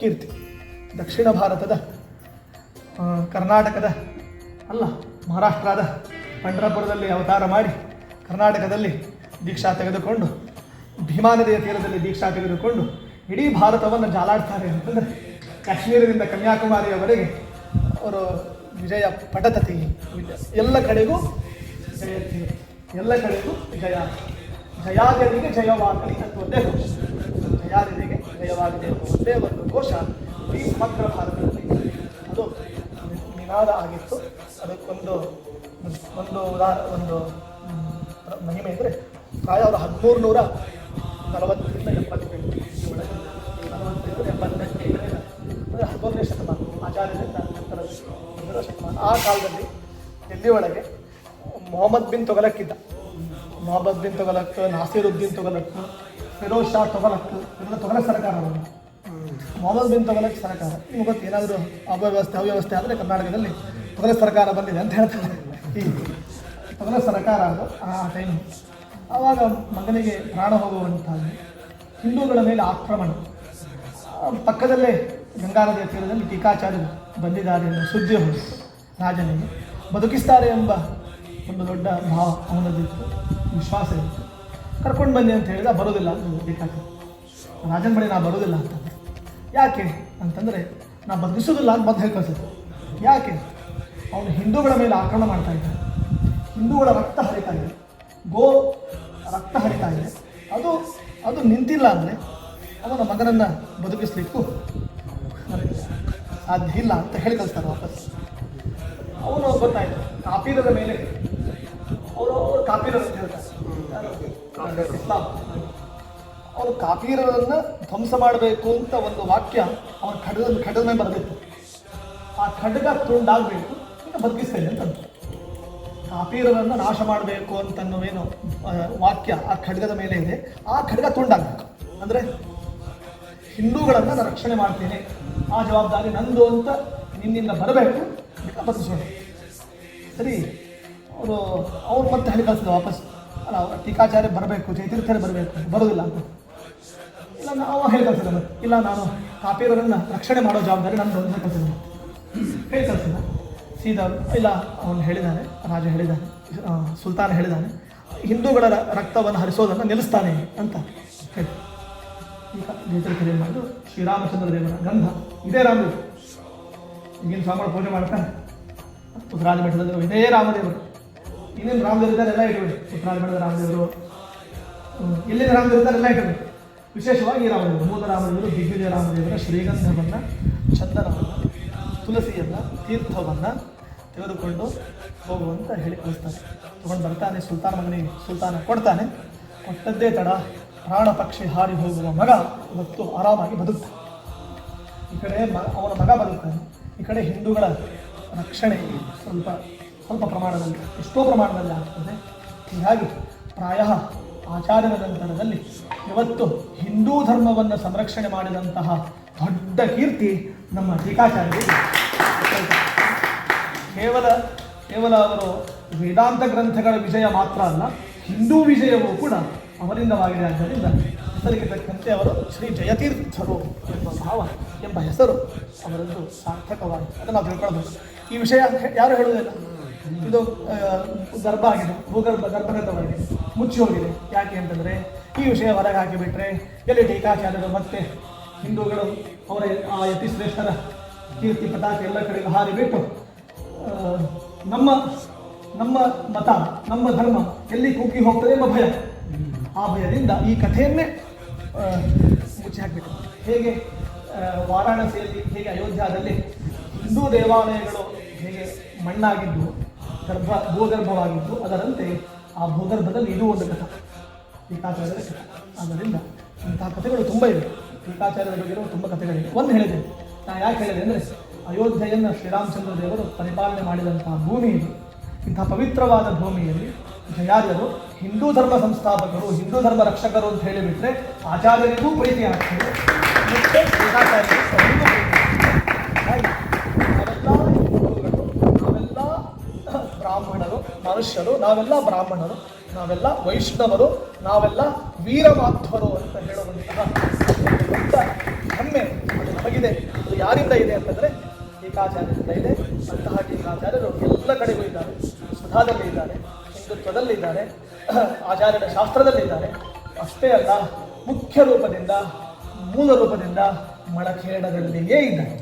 ಕೀರ್ತಿ ದಕ್ಷಿಣ ಭಾರತದ ಕರ್ನಾಟಕದ ಅಲ್ಲ ಮಹಾರಾಷ್ಟ್ರದ ಪಂಢರಪುರದಲ್ಲಿ ಅವತಾರ ಮಾಡಿ ಕರ್ನಾಟಕದಲ್ಲಿ ದೀಕ್ಷಾ ತೆಗೆದುಕೊಂಡು ಭೀಮಾ ನದಿಯ ತೀರದಲ್ಲಿ ದೀಕ್ಷಾ ತೆಗೆದುಕೊಂಡು ಇಡೀ ಭಾರತವನ್ನು ಜಾಲಾಡ್ತಾರೆ ಅಂತಂದರೆ ಕಾಶ್ಮೀರದಿಂದ ಕನ್ಯಾಕುಮಾರಿಯವರೆಗೆ ಅವರು ವಿಜಯ ಪಟತತಿ ಎಲ್ಲ ಕಡೆಗೂ ಜಯತಿ, ಎಲ್ಲ ಕಡೆಗೂ ಜಯ, ಜಯಾದಿಗೆ ಜಯವಾಗಲಿ ಅಂತ ಒಂದೇ ಘೋಷ, ಜಯಾದಿಗೆ ಜಯವಾಗಲಿ ಅಂತ ಒಂದೇ ಒಂದು ಘೋಷ ಈ ಸಮಗ್ರ ಭಾರತದಲ್ಲಿ ಅದು ನಿನಾದ ಆಗಿತ್ತು. ಅದಕ್ಕೊಂದು ಒಂದು ಮಹಿಮೆ ಅಂದರೆ ಪ್ರಾಯ ಅವರು 1340ರಿಂದ 70 ಅಂದರೆ 11ನೇ ಶತಮಾನ ಆಚಾರ್ಯರಿಂದ ನಂತರ ಶತಮಾನ. ಆ ಕಾಲದಲ್ಲಿ ದಿಲ್ಲಿ ಒಳಗೆ ಮೊಹಮ್ಮದ್ ಬಿನ್ ತುಘಲಕ್, ನಾಸಿರುದ್ದೀನ್ ತುಘಲಕ್, ಫಿರೋಜ್ ಶಾ ತುಘಲಕ್, ಇದೆಲ್ಲ ತುಘಲಕ್ ಸರ್ಕಾರ. ಮೊಹಮ್ಮದ್ ಬಿನ್ ತುಘಲಕ್ ಸರ್ಕಾರ ನಿಮ್ಗೆ ಗೊತ್ತು, ಏನಾದರೂ ಅವ್ಯವಸ್ಥೆ ಆದರೆ ಕರ್ನಾಟಕದಲ್ಲಿ ತುಘಲಕ್ ಸರ್ಕಾರ ಬಂದಿದೆ ಅಂತ ಹೇಳ್ತಾರೆ. ಈ ತುಘಲಕ್ ಸರ್ಕಾರ ಅದು ಆ ಟೈಮ್. ಆವಾಗ ಮಗನಿಗೆ ಪ್ರಾಣ ಹೋಗುವಂತಾಗಿ ಹಿಂದೂಗಳ ಮೇಲೆ ಆಕ್ರಮಣ. ಪಕ್ಕದಲ್ಲೇ ಗಂಗಾ ನದಿಯ ತೀರದಲ್ಲಿ ಟೀಕಾಚಾರ್ಯರು ಬಂದಿದ್ದಾರೆ ಎಂಬ ಸುದ್ದಿ ಹೋಯಿತು ರಾಜನಿಗೆ. ಬದುಕಿಸ್ತಾರೆ ಎಂಬ ಒಂದು ದೊಡ್ಡ ಭಾವ ಅವನದಿತ್ತು, ವಿಶ್ವಾಸ ಇತ್ತು. ಕರ್ಕೊಂಡು ಬನ್ನಿ ಅಂತ ಹೇಳಿದ, ಬರೋದಿಲ್ಲ ಟೀಕಾಚಾರ್ಯ. ರಾಜನ ಬಳಿ ನಾ ಬರೋದಿಲ್ಲ ಅಂತಂದರೆ ಯಾಕೆ ಅಂತಂದರೆ ನಾ ಬದುಕಿಸೋದಿಲ್ಲ ಅಂತ ಬಂದು ಹೇಳ್ಕಳಿಸಿದ್ರು. ಯಾಕೆ? ಅವನು ಹಿಂದೂಗಳ ಮೇಲೆ ಆಕ್ರಮಣ ಮಾಡ್ತಾ ಇದ್ದಾನೆ, ಹಿಂದೂಗಳ ರಕ್ತ ಹರಿತಾ ಇದೆ, ಗೋ ರಕ್ತ ಹರಿತಾ ಇದೆ. ಅದು ನಿಂತಿಲ್ಲ ಅಂದರೆ ಅವನ ಮಗನನ್ನು ಬದುಕಿಸ್ಲಿಕ್ಕೂ ಸಾಧ್ಯ ಇಲ್ಲ ಅಂತ ಹೇಳಿ ಕಳಿಸ್ತಾರೆ ವಾಪಸ್. ಅವನು ಗೊತ್ತಾಯಿತು ಕಾಪೀರದ ಮೇಲೆ ಅವರು ಕಾಪೀರರು ಅಂತ ಹೇಳ್ತಾರೆ, ಇಸ್ಲಾಂ. ಅವರು ಕಾಪೀರರನ್ನು ಧ್ವಂಸ ಮಾಡಬೇಕು ಅಂತ ಒಂದು ವಾಕ್ಯ ಅವನ ಖಡ್ಗದ ಮೇಲೆ ಬರಬೇಕು. ಆ ಖಡ್ಗ ತುಂಡಾಗಬೇಕು, ಈಗ ಬದುಕಿಸ್ತೇನೆ ಅಂತಂದು. ಕಾಪೀರರನ್ನು ನಾಶ ಮಾಡಬೇಕು ಅಂತನ್ನುವೇನು ವಾಕ್ಯ ಆ ಖಡ್ಗದ ಮೇಲೆ ಇದೆ. ಆ ಖಡ್ಗ ತುಂಡಾಗಬೇಕು ಅಂದರೆ ಹಿಂದೂಗಳನ್ನು ನಾನು ರಕ್ಷಣೆ ಮಾಡ್ತೇನೆ, ಆ ಜವಾಬ್ದಾರಿ ನಂದು ಅಂತ ನಿನ್ನಿಂದ ಬರಬೇಕು, ಬದುಕಿಸೋಣ. ಸರಿ, ಅವ್ರು ಮತ್ತೆ ಹೇಳಿ ಕಳಿಸಿದ ವಾಪಸ್. ಅಲ್ಲ, ಟೀಕಾಚಾರ್ಯ ಬರಬೇಕು, ಜಯತೀರ್ಥರೇ ಬರಬೇಕು, ಬರೋದಿಲ್ಲ ಅಂತ. ಇಲ್ಲ, ನಾವು ಹೇಳಿ ಕಳಿಸಿದ ಮತ್ತೆ. ಇಲ್ಲ, ನಾನು ಕಾಪೀರರನ್ನು ರಕ್ಷಣೆ ಮಾಡೋ ಜವಾಬ್ದಾರಿ ನಂದು ಅಂತ ಕಳಿಸಿದ. ಹೇಳಿ ಕಳಿಸಿದ ಸೀದಾ. ಇಲ್ಲ, ಅವನು ಹೇಳಿದ್ದಾನೆ, ರಾಜ ಹೇಳಿದ್ದಾನೆ, ಸುಲ್ತಾನ ಹೇಳಿದ್ದಾನೆ, ಹಿಂದೂಗಳ ರಕ್ತವನ್ನು ಹರಿಸೋದನ್ನು ನಿಲ್ಲಿಸ್ತಾನೆ ಅಂತ ಹೇಳಿ. ಈಗ ಜಯತೀರ್ಥರು ಏನು ಮಾಡಿದ್ರು, ಶ್ರೀರಾಮಚಂದ್ರ ದೇವರ ಗಂಧ ಇದೇ ರಾಮದೇವರು. ಈಗಿನ ಸ್ವಾಮಿಗಳು ಪೂಜೆ ಮಾಡ್ತಾನೆ ಉತ್ತರಾದಿ ಮಠದಲ್ಲಿ, ಇದೇ ರಾಮದೇವರು. ಇನ್ನೇನು ರಾಮದೇವರು ಇದ್ದಾರೆ ಎಲ್ಲ ಇಟ್ಬಿಡಿ. ಉತ್ತರಾದಿ ಮಠದ ರಾಮದೇವರು, ಎಲ್ಲಿನ ರಾಮದೇವರು ಇದ್ದಾರೆ ಎಲ್ಲ ಇಟ್ಬಿಡಿ. ವಿಶೇಷವಾಗಿ ಈ ರಾಮದೇವರು, ಮೂಲ ರಾಮದೇವರು, ದಿಗ್ವಿಜಯ ರಾಮದೇವರ ಶ್ರೀಗಂಧವನ್ನು, ಚಂದನವನ್ನು, ತುಳಸಿಯನ್ನು, ತೀರ್ಥವನ್ನು ತೆಗೆದುಕೊಂಡು ಹೋಗುವಂತ ಹೇಳಿ ಕಳಿಸ್ತಾನೆ. ತಗೊಂಡು ಬರ್ತಾನೆ ಸುಲ್ತಾನ ಮಗನಿಗೆ. ಸುಲ್ತಾನ ಕೊಡ್ತಾನೆ. ಕೊಟ್ಟದ್ದೇ ತಡ, ಪ್ರಾಣ ಪಕ್ಷಿ ಹಾರಿ ಹೋಗುವ ಮಗ ಇವತ್ತು ಆರಾಮಾಗಿ ಬದುಕ್ತಾನೆ. ಈ ಕಡೆ ಅವನ ಮಗ ಬದುಕ್ತಾನೆ, ಈ ಕಡೆ ಹಿಂದೂಗಳ ರಕ್ಷಣೆ ಸ್ವಲ್ಪ ಪ್ರಮಾಣದಲ್ಲಿ, ಎಷ್ಟೋ ಪ್ರಮಾಣದಲ್ಲಿ ಆಗ್ತದೆ. ಹೀಗಾಗಿ ಪ್ರಾಯ ಆಚಾರ್ಯರ ನಂತರದಲ್ಲಿ ಇವತ್ತು ಹಿಂದೂ ಧರ್ಮವನ್ನು ಸಂರಕ್ಷಣೆ ಮಾಡಿದಂತಹ ದೊಡ್ಡ ಕೀರ್ತಿ ನಮ್ಮ ಟೀಕಾಚಾರ್ಯರಿಗೆ. ಕೇವಲ ಅವರು ವೇದಾಂತ ಗ್ರಂಥಗಳ ವಿಜಯ ಮಾತ್ರ ಅಲ್ಲ, ಹಿಂದೂ ವಿಜಯವೂ ಕೂಡ ಅವರಿಂದವಾಗಿದೆ. ಆದ್ದರಿಂದ ಹೆಸರಿಗೆ ತಕ್ಕಂತೆ ಅವರು ಶ್ರೀ ಜಯತೀರ್ಥರು ಎಂಬ ಭಾವ, ಎಂಬ ಹೆಸರು ಅವರದ್ದು ಸಾರ್ಥಕವಾಗಿದೆ. ಅದನ್ನು ನಾವು ತಿಳ್ಕೊಳ್ಬೇಕು. ಈ ವಿಷಯ ಯಾರು ಹೇಳುವುದಿಲ್ಲ. ಇದು ಗರ್ಭ ಆಗಿದೆ, ಗರ್ಭಗತವಾಗಿದೆ, ಮುಚ್ಚಿ ಹೋಗಿದೆ. ಯಾಕೆ ಅಂತಂದರೆ ಈ ವಿಷಯ ಹೊರಗೆ ಹಾಕಿಬಿಟ್ರೆ ಎಲ್ಲಿ ಟೀಕಾಚಾರ್ಯರು ಮತ್ತೆ ಹಿಂದೂಗಳು ಅವರ ಆ ಯತಿಶ್ರೇಷ್ಠರ ಕೀರ್ತಿ ಪತಾಕೆ ಎಲ್ಲ ಕಡೆಗೆ ಹಾರಿಬಿಟ್ಟು ನಮ್ಮ ಮತ, ನಮ್ಮ ಧರ್ಮ ಎಲ್ಲಿ ಕುಗ್ಗಿ ಹೋಗ್ತದೆ ಎಂಬ ಭಯ. ಆ ಭಯದಿಂದ ಈ ಕಥೆಯನ್ನೇ ಮುಚ್ಚಿ ಹಾಕಿಬಿಟ್ಟು, ಹೇಗೆ ವಾರಾಣಸಿಯಲ್ಲಿ, ಹೇಗೆ ಅಯೋಧ್ಯದಲ್ಲಿ ಹಿಂದೂ ದೇವಾಲಯಗಳು ಹೇಗೆ ಮಣ್ಣಾಗಿದ್ದು, ಭೂಗರ್ಭವಾಗಿದ್ದು, ಅದರಂತೆ ಆ ಭೂಗರ್ಭದಲ್ಲಿ ಇದು ಒಂದು ಕಥೆ, ಟೀಕಾಚಾರ್ಯರ ಕಥೆ. ಆದ್ದರಿಂದ ಇಂತಹ ಕಥೆಗಳು ತುಂಬ ಇವೆ. ಟೀಕಾಚಾರ್ಯರ ಬಗ್ಗೆ ತುಂಬ ಕಥೆಗಳಿವೆ. ಒಂದು ಹೇಳಿದೆ, ನಾನು ಯಾಕೆ ಹೇಳಿದೆ ಅಂದರೆ, ಅಯೋಧ್ಯೆಯನ್ನು ಶ್ರೀರಾಮಚಂದ್ರ ದೇವರು ಪರಿಪಾಲನೆ ಮಾಡಿದಂತಹ ಭೂಮಿ ಇದು. ಇಂತಹ ಪವಿತ್ರವಾದ ಭೂಮಿಯಲ್ಲಿ ಜಯಾರ್ಯರು ಹಿಂದೂ ಧರ್ಮ ಸಂಸ್ಥಾಪಕರು, ಹಿಂದೂ ಧರ್ಮ ರಕ್ಷಕರು ಅಂತ ಹೇಳಿಬಿಟ್ರೆ ಆಚಾರ್ಯರಿಗೂ ಪ್ರೀತಿ ಆಗ್ತದೆ, ಮತ್ತು ಟೀಕಾಚಾರ್ಯರಿಗೂ ನಾವೆಲ್ಲ ಬ್ರಾಹ್ಮಣರು, ಮನುಷ್ಯರು, ನಾವೆಲ್ಲ ಬ್ರಾಹ್ಮಣರು, ನಾವೆಲ್ಲ ವೈಷ್ಣವರು, ನಾವೆಲ್ಲ ವೀರಮಾಧ್ವರು ಅಂತ ಹೇಳುವಂತಹ ದೊಡ್ಡ ಹೆಮ್ಮೆ ನಮಗಿದೆ. ಇದು ಯಾರಿಂದ ಇದೆ ಅಂತಂದ್ರೆ ಟೀಕಾಚಾರ್ಯರಿಂದ ಇದೆ. ಅಂತಹ ಟೀಕಾಚಾರ್ಯರು ಎಲ್ಲ ಕಡೆಗೂ ಇದ್ದಾರೆ. ಸುಧಾದಲ್ಲಿ ಇದ್ದಾರೆ, ಹಿಂದುತ್ವದಲ್ಲಿ ಇದ್ದಾರೆ, ಆಚಾರ್ಯರ ಶಾಸ್ತ್ರದಲ್ಲಿದ್ದಾರೆ. ಅಷ್ಟೇ ಅಲ್ಲ, ಮುಖ್ಯ ರೂಪದಿಂದ ಮೂಲ ರೂಪದಿಂದ ಮಳಖೇಡದಲ್ಲಿಯೇ ಇದ್ದಾರೆ.